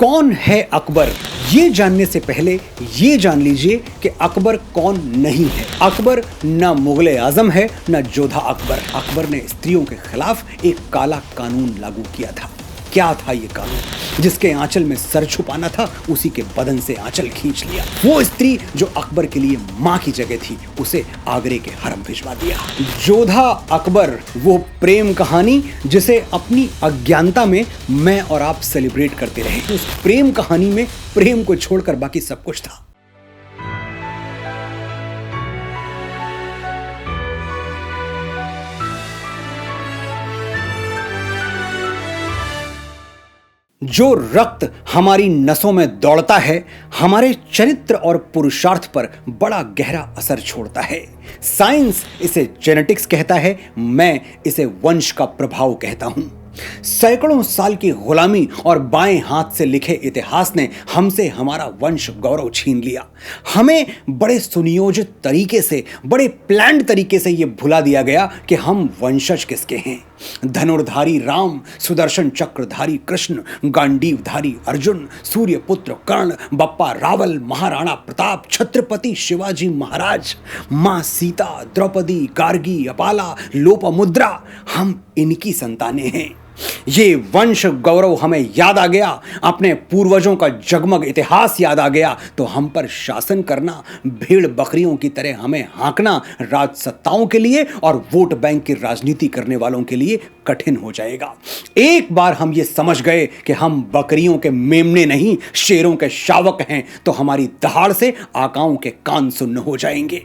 कौन है अकबर? ये जानने से पहले ये जान लीजिए कि अकबर कौन नहीं है। अकबर ना मुगले आजम है ना योद्धा अकबर। अकबर ने स्त्रियों के खिलाफ एक काला कानून लागू किया था। क्या था ये कानून? जिसके आंचल में सर छुपाना था उसी के बदन से आंचल खींच लिया। वो स्त्री जो अकबर के लिए मां की जगह थी उसे आगरे के हरम भिजवा दिया। योद्धा अकबर वो प्रेम कहानी जिसे अपनी अज्ञानता में मैं और आप सेलिब्रेट करते रहे। उस प्रेम कहानी में प्रेम को छोड़कर बाकी सब कुछ था। जो रक्त हमारी नसों में दौड़ता है हमारे चरित्र और पुरुषार्थ पर बड़ा गहरा असर छोड़ता है। साइंस इसे जेनेटिक्स कहता है, मैं इसे वंश का प्रभाव कहता हूं। सैकड़ों साल की गुलामी और बाएं हाथ से लिखे इतिहास ने हमसे हमारा वंश गौरव छीन लिया। हमें बड़े सुनियोजित तरीके से, बड़े प्लान्ड तरीके से यह भुला दिया गया कि हम वंशज किसके हैं। धनुर्धारी राम, सुदर्शन चक्रधारी कृष्ण, गांडीवधारी अर्जुन, सूर्यपुत्र कर्ण, बप्पा रावल, महाराणा प्रताप, छत्रपति शिवाजी महाराज, मां सीता, द्रौपदी, गार्गी, अपाला, लोपामुद्रा, हम इनकी संतानें हैं। ये वंश गौरव हमें याद आ गया, अपने पूर्वजों का जगमग इतिहास याद आ गया तो हम पर शासन करना, भेड़ बकरियों की तरह हमें हाँकना राजसत्ताओं के लिए और वोट बैंक की राजनीति करने वालों के लिए कठिन हो जाएगा। एक बार हम ये समझ गए कि हम बकरियों के मेमने नहीं, शेरों के शावक हैं तो हमारी दहाड़ से आकाओं के कान सुन्न हो जाएंगे।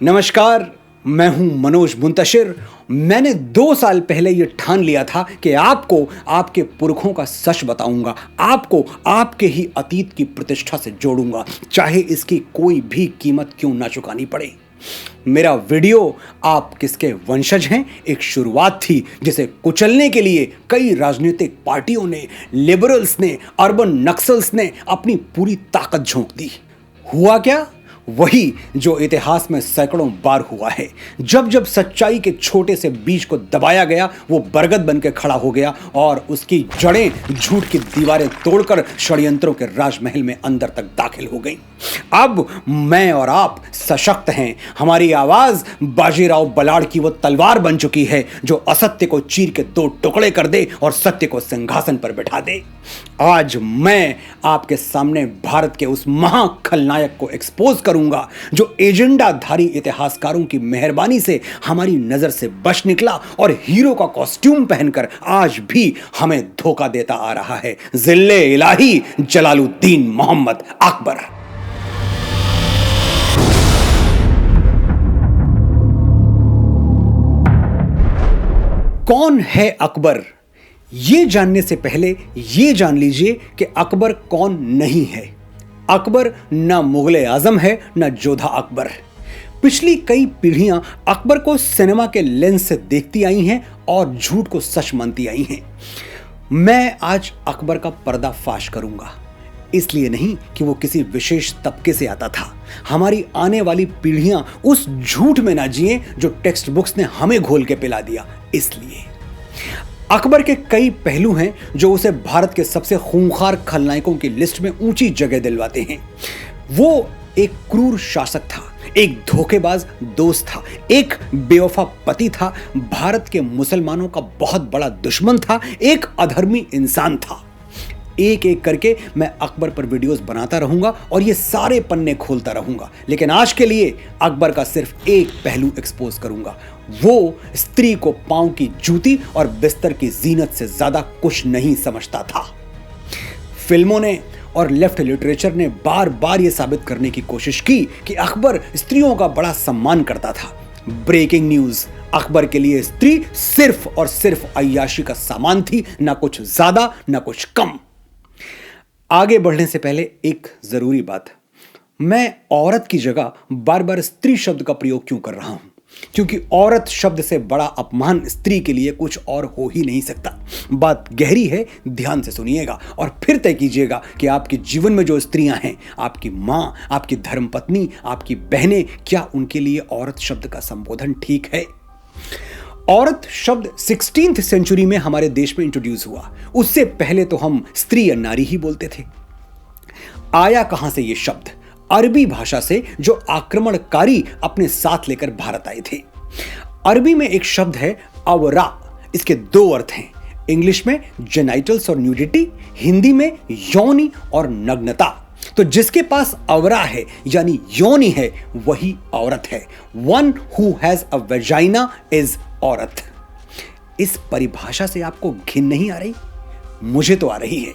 नमस्कार, मैं हूं मनोज मुंतशिर। मैंने 2 साल पहले यह ठान लिया था कि आपको आपके पुरखों का सच बताऊंगा, आपको आपके ही अतीत की प्रतिष्ठा से जोड़ूंगा, चाहे इसकी कोई भी कीमत क्यों ना चुकानी पड़े। मेरा वीडियो आप किसके वंशज हैं एक शुरुआत थी जिसे कुचलने के लिए कई राजनीतिक पार्टियों ने, लिबरल्स ने, अर्बन नक्सल्स ने अपनी पूरी ताकत झोंक दी। हुआ क्या? वही जो इतिहास में सैकड़ों बार हुआ है। जब जब सच्चाई के छोटे से बीज को दबाया गया वो बरगद बनकर खड़ा हो गया और उसकी जड़ें झूठ की दीवारें तोड़कर षड्यंत्रों के राजमहल में अंदर तक दाखिल हो गई। अब मैं और आप सशक्त हैं। हमारी आवाज बाजीराव बलाड़ की वो तलवार बन चुकी है जो असत्य को चीर के 2 टुकड़े कर दे और सत्य को सिंहासन पर बैठा दे। आज मैं आपके सामने भारत के उस महाखलनायक को एक्सपोज करूंगा जो एजेंडाधारी इतिहासकारों की मेहरबानी से हमारी नजर से बच निकला और हीरो का कॉस्ट्यूम पहनकर आज भी हमें धोखा देता आ रहा है। जिल्ले इलाही जलालुद्दीन मोहम्मद अकबर। कौन है अकबर? ये जानने से पहले ये जान लीजिए कि अकबर कौन नहीं है। अकबर ना मुगले आजम है ना योद्धा अकबर। पिछली कई पीढ़ियां अकबर को सिनेमा के लेंस से देखती आई हैं और झूठ को सच मानती आई हैं। मैं आज अकबर का पर्दाफाश करूंगा, इसलिए नहीं कि वो किसी विशेष तबके से आता था। हमारी आने वाली पीढ़ियां उस झूठ में ना जिए जो टेक्स्ट बुक्स ने हमें घोल के पिला दिया। इसलिए अकबर के कई पहलू हैं जो उसे भारत के सबसे खूंखार खलनायकों की लिस्ट में ऊंची जगह दिलवाते हैं। वो एक क्रूर शासक था, एक धोखेबाज दोस्त था, एक बेवफा पति था, भारत के मुसलमानों का बहुत बड़ा दुश्मन था, एक अधर्मी इंसान था। एक एक करके मैं अकबर पर वीडियोस बनाता रहूंगा और ये सारे पन्ने खोलता रहूंगा, लेकिन आज के लिए अकबर का सिर्फ एक पहलू एक्सपोज करूंगा। वो स्त्री को पांव की जूती और बिस्तर की जीनत से ज्यादा कुछ नहीं समझता था। फिल्मों ने और लेफ्ट लिटरेचर ने बार बार यह साबित करने की कोशिश की कि अकबर स्त्रियों का बड़ा सम्मान करता था। ब्रेकिंग न्यूज, अकबर के लिए स्त्री सिर्फ और सिर्फ अय्याशी का सामान थी, ना कुछ ज्यादा ना कुछ कम। आगे बढ़ने से पहले एक जरूरी बात, मैं औरत की जगह बार बार स्त्री शब्द का प्रयोग क्यों कर रहा हूं? क्योंकि औरत शब्द से बड़ा अपमान स्त्री के लिए कुछ और हो ही नहीं सकता। बात गहरी है, ध्यान से सुनिएगा और फिर तय कीजिएगा कि आपके जीवन में जो स्त्रियां हैं, आपकी मां, आपकी धर्मपत्नी, आपकी बहनें, क्या उनके लिए औरत शब्द का संबोधन ठीक है? औरत शब्द 16th सेंचुरी में हमारे देश में इंट्रोड्यूस हुआ। उससे पहले तो हम स्त्री या नारी ही बोलते थे। आया कहां से यह शब्द? अरबी भाषा से, जो आक्रमणकारी अपने साथ लेकर भारत आए थे। अरबी में एक शब्द है अवरा। इसके दो अर्थ हैं। इंग्लिश में जेनाइटल्स और न्यूडिटी, हिंदी में यौनी और नग्नता। तो जिसके पास अवरा है यानी योनि है, वही औरत है। One who has a vagina is औरत। इस परिभाषा से आपको घिन नहीं आ रही? मुझे तो आ रही है।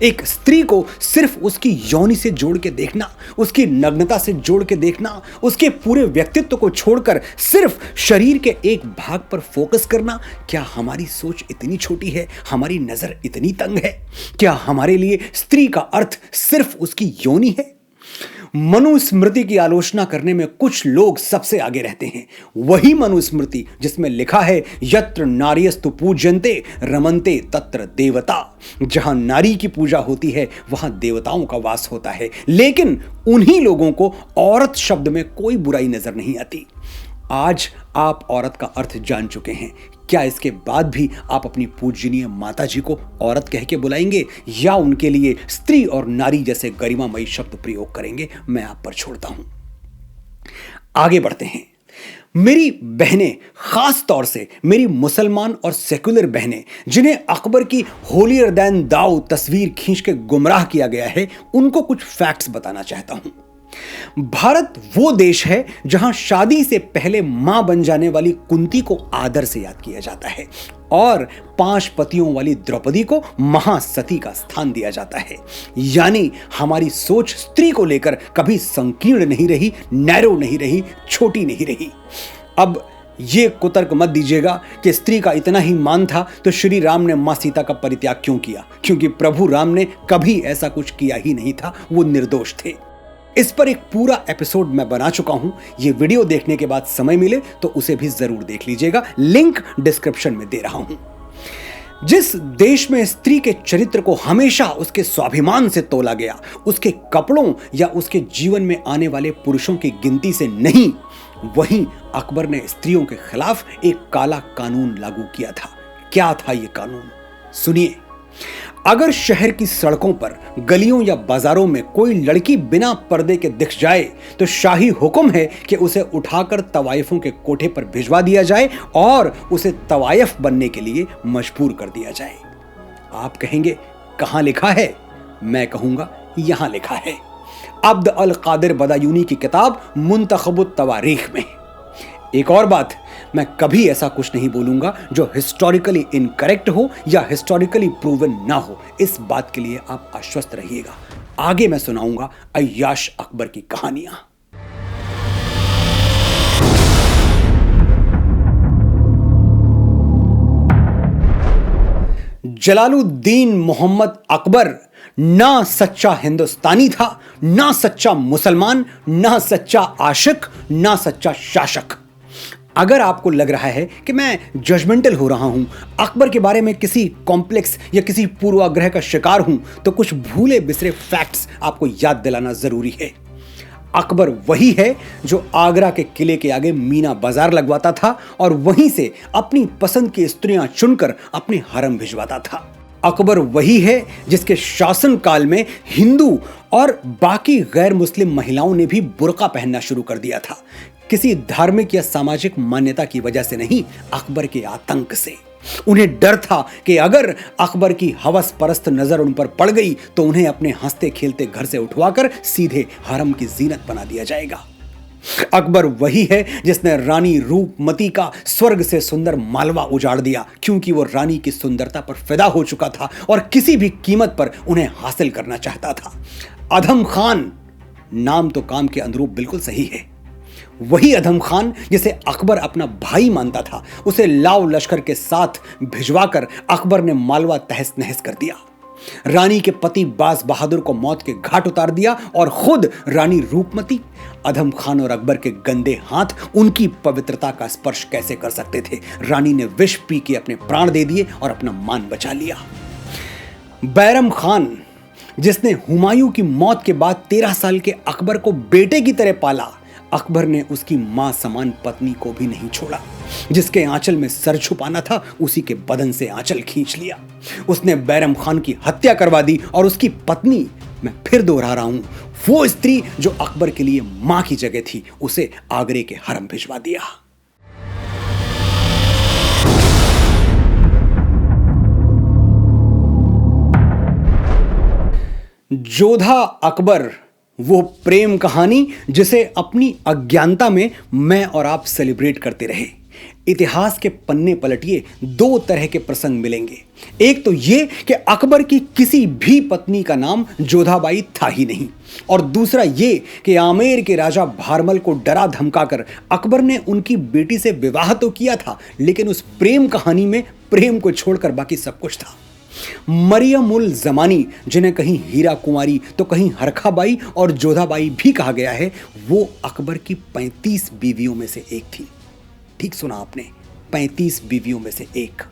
एक स्त्री को सिर्फ उसकी योनि से जोड़ के देखना, उसकी नग्नता से जोड़ के देखना, उसके पूरे व्यक्तित्व को छोड़कर सिर्फ शरीर के एक भाग पर फोकस करना, क्या हमारी सोच इतनी छोटी है? हमारी नजर इतनी तंग है? क्या हमारे लिए स्त्री का अर्थ सिर्फ उसकी योनि है? मनुस्मृति की आलोचना करने में कुछ लोग सबसे आगे रहते हैं। वही मनुस्मृति जिसमें लिखा है यत्र नार्यस्तु पूज्यन्ते रमन्ते तत्र देवता। जहां नारी की पूजा होती है वहां देवताओं का वास होता है। लेकिन उन्हीं लोगों को औरत शब्द में कोई बुराई नजर नहीं आती। आज आप औरत का अर्थ जान चुके हैं। क्या इसके बाद भी आप अपनी पूजनीय माता जी को औरत कह के बुलाएंगे या उनके लिए स्त्री और नारी जैसे गरिमामयी शब्द प्रयोग करेंगे? मैं आप पर छोड़ता हूं। आगे बढ़ते हैं। मेरी बहनें, खास तौर से मेरी मुसलमान और सेक्युलर बहनें, जिन्हें अकबर की होलियर दैन दाऊ तस्वीर खींच के गुमराह किया गया है, उनको कुछ फैक्ट्स बताना चाहता हूं। भारत वो देश है जहां शादी से पहले मां बन जाने वाली कुंती को आदर से याद किया जाता है और 5 पतियों वाली द्रौपदी को महासती का स्थान दिया जाता है। यानी हमारी सोच स्त्री को लेकर कभी संकीर्ण नहीं रही, नैरो नहीं रही, छोटी नहीं रही। अब ये कुतर्क मत दीजिएगा कि स्त्री का इतना ही मान था तो श्री राम ने मां सीता का परित्याग क्यों किया? क्योंकि प्रभु राम ने कभी ऐसा कुछ किया ही नहीं था, वो निर्दोष थे। इस पर एक पूरा एपिसोड मैं बना चुका हूं। ये वीडियो देखने के बाद समय मिले तो उसे भी जरूर देख लीजिएगा, लिंक डिस्क्रिप्शन में दे रहा हूं। जिस देश में स्त्री के चरित्र को हमेशा उसके स्वाभिमान से तोला गया, उसके कपड़ों या उसके जीवन में आने वाले पुरुषों की गिनती से नहीं, वहीं अकबर ने स्त्रियों के खिलाफ एक काला कानून लागू किया था। क्या था यह कानून? सुनिए। अगर शहर की सड़कों पर, गलियों या बाजारों में कोई लड़की बिना पर्दे के दिख जाए तो शाही हुक्म है कि उसे उठाकर तवाइफों के कोठे पर भिजवा दिया जाए और उसे तवाइफ बनने के लिए मजबूर कर दिया जाए। आप कहेंगे कहां लिखा है? मैं कहूंगा यहां लिखा है, अब्द अल कादिर बदायूनी की किताब मुंतखबुत तवारीख में। एक और बात, मैं कभी ऐसा कुछ नहीं बोलूंगा जो हिस्टोरिकली इनकरेक्ट हो या हिस्टोरिकली प्रूवन ना हो। इस बात के लिए आप आश्वस्त रहिएगा। आगे मैं सुनाऊंगा अय्याश अकबर की कहानियां। जलालुद्दीन मोहम्मद अकबर ना सच्चा हिंदुस्तानी था, ना सच्चा मुसलमान, ना सच्चा आशिक, ना सच्चा शासक। अगर आपको लग रहा है कि मैं जजमेंटल हो रहा हूं, अकबर के बारे में किसी कॉम्प्लेक्स या किसी पूर्वाग्रह का शिकार हूं, तो कुछ भूले बिसरे फैक्ट्स आपको याद दिलाना जरूरी है। अकबर वही है जो आगरा के किले के आगे मीना बाजार लगवाता था और वहीं से अपनी पसंद की स्त्रियां चुनकर अपने हरम भिजवाता था। अकबर वही है जिसके शासन काल में हिंदू और बाकी गैर मुस्लिम महिलाओं ने भी बुर्का पहनना शुरू कर दिया था। किसी धार्मिक या सामाजिक मान्यता की वजह से नहीं, अकबर के आतंक से। उन्हें डर था कि अगर अकबर की हवस परस्त नजर उन पर पड़ गई तो उन्हें अपने हंसते खेलते घर से उठवाकर सीधे हरम की जीनत बना दिया जाएगा। अकबर वही है जिसने रानी रूपमती का स्वर्ग से सुंदर मालवा उजाड़ दिया, क्योंकि वो रानी की सुंदरता पर फिदा हो चुका था और किसी भी कीमत पर उन्हें हासिल करना चाहता था। अधम खान, नाम तो काम के अनुरूप बिल्कुल सही है। वही अधम खान जिसे अकबर अपना भाई मानता था, उसे लाव लश्कर के साथ भिजवाकर अकबर ने मालवा तहस नहस कर दिया। रानी के पति बाज बहादुर को मौत के घाट उतार दिया और खुद रानी रूपमती। अधम खान और अकबर के गंदे हाथ उनकी पवित्रता का स्पर्श कैसे कर सकते थे? रानी ने विष पी के अपने प्राण दे दिए और अपना मान बचा लिया। बैरम खान, जिसने हुमायूं की मौत के बाद 13 साल के अकबर को बेटे की तरह पाला, अकबर ने उसकी मां समान पत्नी को भी नहीं छोड़ा। जिसके आंचल में सर छुपाना था उसी के बदन से आंचल खींच लिया। उसने बैरम खान की हत्या करवा दी और उसकी पत्नी, मैं फिर दोहरा रहा हूं, वो स्त्री जो अकबर के लिए मां की जगह थी, उसे आगरे के हरम भिजवा दिया। जोधा अकबर, वो प्रेम कहानी जिसे अपनी अज्ञानता में मैं और आप सेलिब्रेट करते रहे। इतिहास के पन्ने पलटिए, दो तरह के प्रसंग मिलेंगे। एक तो ये कि अकबर की किसी भी पत्नी का नाम जोधाबाई था ही नहीं, और दूसरा ये कि आमेर के राजा भारमल को डरा धमकाकर अकबर ने उनकी बेटी से विवाह तो किया था, लेकिन उस प्रेम कहानी में प्रेम को छोड़कर बाकी सब कुछ था। मरियम उल जमानी, जिन्हें कहीं हीरा कुंवारी तो कहीं हरखाबाई और जोधाबाई भी कहा गया है, वो अकबर की 35 बीवियों में से एक थी। ठीक सुना आपने, 35 बीवियों में से एक।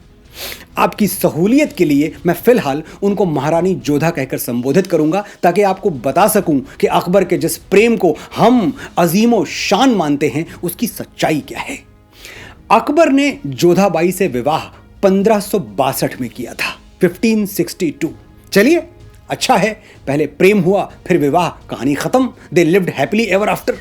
आपकी सहूलियत के लिए मैं फिलहाल उनको महारानी जोधा कहकर संबोधित करूंगा, ताकि आपको बता सकूं कि अकबर के जिस प्रेम को हम अजीमो शान मानते हैं उसकी सच्चाई क्या है। अकबर ने जोधाबाई से विवाह 1562 में किया था, 1562। चलिए, अच्छा है, पहले प्रेम हुआ फिर विवाह, कहानी खत्म। They lived happily ever after.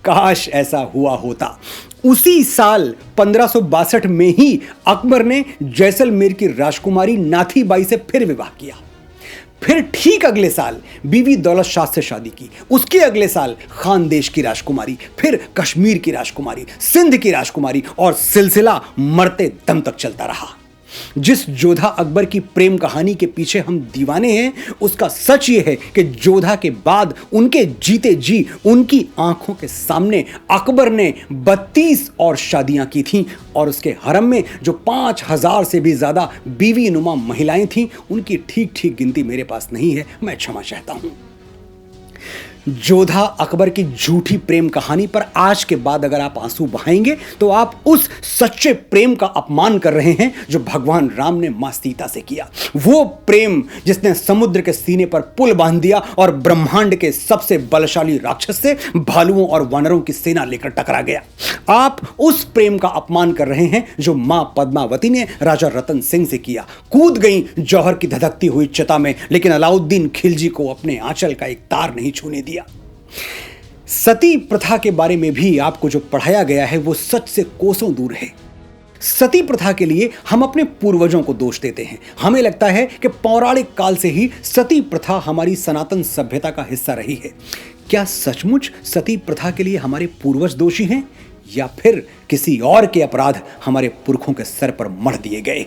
काश ऐसा हुआ होता। उसी साल 1562 में ही अकबर ने जैसलमेर की राजकुमारी नाथीबाई से फिर विवाह किया। फिर ठीक अगले साल बीवी दौलत शाह से शादी की। उसके अगले साल खानदेश की राजकुमारी, फिर कश्मीर की राजकुमारी, सिंध की राजकुमारी, और सिलसिला मरते दम तक चलता रहा। जिस जोधा अकबर की प्रेम कहानी के पीछे हम दीवाने हैं, उसका सच यह है कि जोधा के बाद उनके जीते जी उनकी आंखों के सामने अकबर ने 32 और शादियां की थीं, और उसके हरम में जो 5000 से भी ज्यादा बीवी नुमा महिलाएं थीं, उनकी ठीक ठीक गिनती मेरे पास नहीं है, मैं क्षमा चाहता हूं। जोधा अकबर की झूठी प्रेम कहानी पर आज के बाद अगर आप आंसू बहाएंगे तो आप उस सच्चे प्रेम का अपमान कर रहे हैं जो भगवान राम ने मां सीता से किया। वो प्रेम जिसने समुद्र के सीने पर पुल बांध दिया और ब्रह्मांड के सबसे बलशाली राक्षस से भालुओं और वानरों की सेना लेकर टकरा गया। आप उस प्रेम का अपमान कर रहे हैं जो मां पद्मावती ने राजा रतन सिंह से किया। कूद गई जौहर की धधकती हुई चिता में, लेकिन अलाउद्दीन खिलजी को अपने आंचल का एक तार नहीं छूने दिया। सती प्रथा के बारे में भी आपको जो पढ़ाया गया है वो सच से कोसों दूर है। सती प्रथा के लिए हम अपने पूर्वजों को दोष देते हैं। हमें लगता है कि पौराणिक काल से ही सती प्रथा हमारी सनातन सभ्यता का हिस्सा रही है। क्या सचमुच सती प्रथा के लिए हमारे पूर्वज दोषी हैं, या फिर किसी और के अपराध हमारे पुरखों के सर पर मढ़ दिए गए?